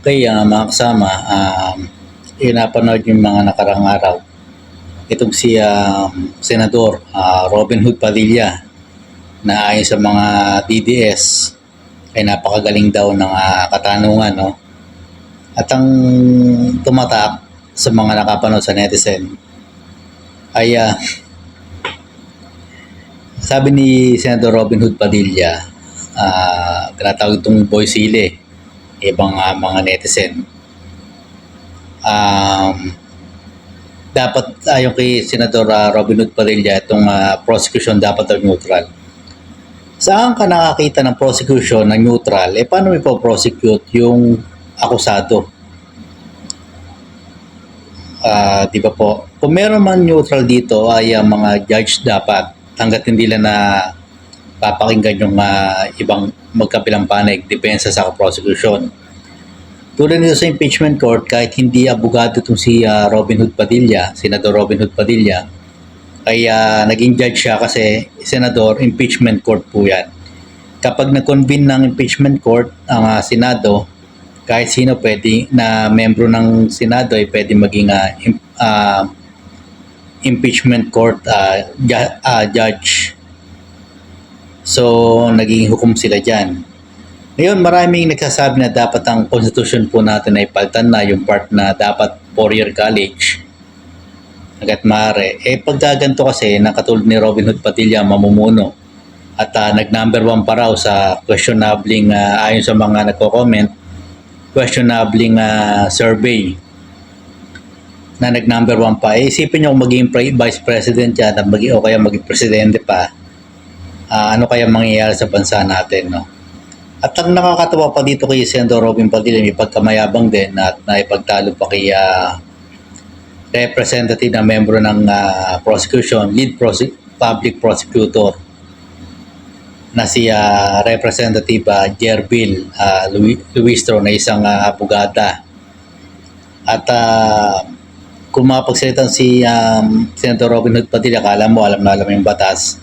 Kaya mga kasama, napanood yung mga nakarang araw. Itong si Senador Robin Hood Padilla na ayon sa mga DDS ay napakagaling daw ng katanungan. No? At ang tumatak sa mga nakapanood sa netizen ay sabi ni Senador Robin Hood Padilla, tinatawag itong boy sili, ibang mga netizen. Dapat ayon kay Senador Robin Hood Padilla, itong prosecution dapat daw neutral. Saan ka nakakita ng prosecution na neutral? Paano ipo-prosecute yung akusado? Di ba po? Kung meron man neutral dito ay mga judge dapat hanggat hindi lang na papakinggan yung ibang magkabilang panig, depensa sa prosecution. Tulad nito sa impeachment court, kahit hindi abogado itong si Robin Hood Padilla, Senador Robin Hood Padilla, ay naging judge siya kasi senador, impeachment court po yan. Kapag nag-convene ng impeachment court ang Senado, kahit sino pwede na membro ng Senado ay pwede maging impeachment court judge. So, naging hukom sila dyan. Ngayon, maraming nagsasabi na dapat ang constitution po natin ay palitan na yung part na dapat 4-year college. Hanggat maaari. Pagkaganto kasi, nakatulad ni Robin Hood Padilla, mamumuno. At nag-number 1 pa raw sa questionabling, ayon sa mga nagko-comment, questionabling survey na nag-number 1 pa. Isipin nyo kung maging vice president yan o kaya maging presidente pa, ano kaya mangyayari sa bansa natin, no? At ang nakakatawa pa dito kay Senador Robin Padilla, may pagkamayabang din at naipagtalo pa kay representative na membro ng prosecution, lead public prosecutor na si Representative Jerbil Luistro na isang abogada. At kung mapagsalita si Senator Robin Hood Padilla, alam na alam yung batas.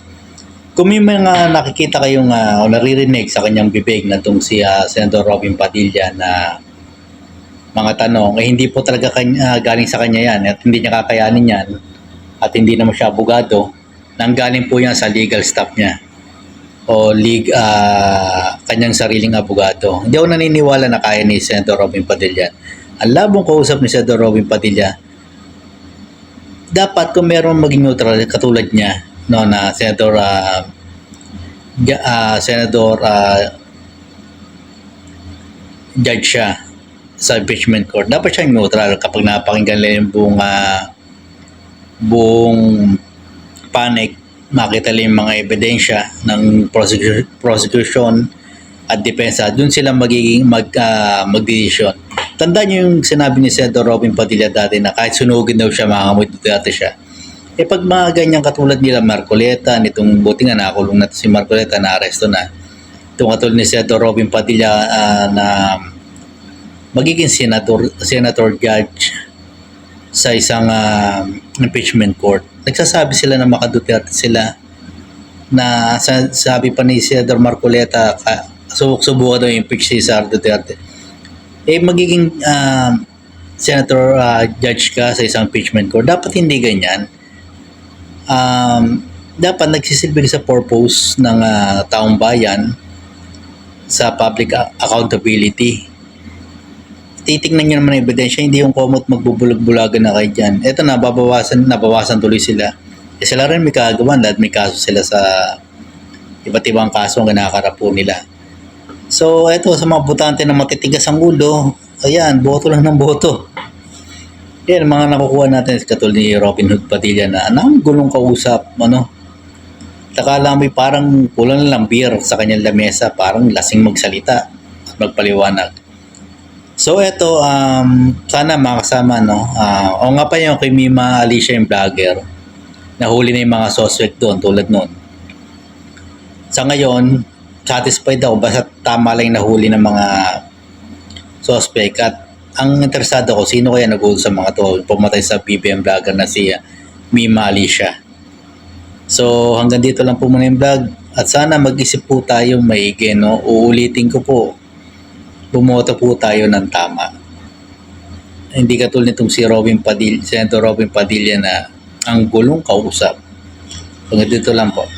Kung may mga nakikita kayong o naririnig sa kanyang bibig na itong si Senator Robin Padilla na mga tanong, hindi po talaga galing sa kanya yan at hindi niya kakayanin yan at hindi naman siya abogado, nanggaling po yan sa legal staff niya o kanyang sariling abogado. Hindi ako naniniwala na kaya ni Senator Robin Padilla. Ang labong kausap ni Senator Robin Padilla, dapat kung meron maging neutral katulad niya, no, na Senador judge siya sa impeachment court, dapat siyang neutral kapag napakinggan lang yung buong panic, makita lang yung mga ebidensya ng prosecution at depensa, dun sila magiging mag-decision. Tandaan niyo yung sinabi ni Senator Robin Padilla dati na kahit sunugin daw siya, makamoy dati siya. Pag mga ganyan katulad nila Marcoleta, nitong buti nga nakulong na si Marcoleta, na aresto na. Itong katulad ni Senator Robin Padilla na magiging senator judge sa isang impeachment court. Nagsasabi sila na makaduterte sila, na sabi pa ni Senator Marcoleta, subukan daw impeach si Sara Duterte. Magiging senator judge ka sa isang impeachment court. Dapat hindi ganyan. Dapat nagsisilbi sa purpose ng taong bayan sa public accountability. Titingnan nyo naman ang ebidensya, hindi yung komot magbubulag-bulagan na kayo dyan. Ito na, nabawasan tuloy sila. Sila rin may kagawan dahil may kaso sila sa iba't ibang kaso ang nakakarap po nila. So, ito sa mga botante na matitigas ang ulo, ayan, boto lang ng boto. Yan, mga nakukuha natin katulad ni Robin Hood Padilla na ang gulong kausap, Takala may parang kulang lang beer sa kanyang lamesa, parang lasing magsalita at magpaliwanag. So ito, sana makasama, o nga pa yung kay Mima Alicia yung vlogger, nahuli na yung mga suspect doon tulad noon. Sa ngayon, satisfied ako basta tama lang yung nahuli ng mga suspect. At ang interesado ko, sino kaya nag-uul sa mga to, pumatay sa BBM vlogger na si Mima Alicia. So hanggang dito lang po muna yung vlog at sana mag-isip po tayo maigi, no? Uulitin ko po, bumoto po tayo ng tama. Hindi katulad nitong si Senator Robin Padilla na ang gulong kausap. Hanggang dito lang po.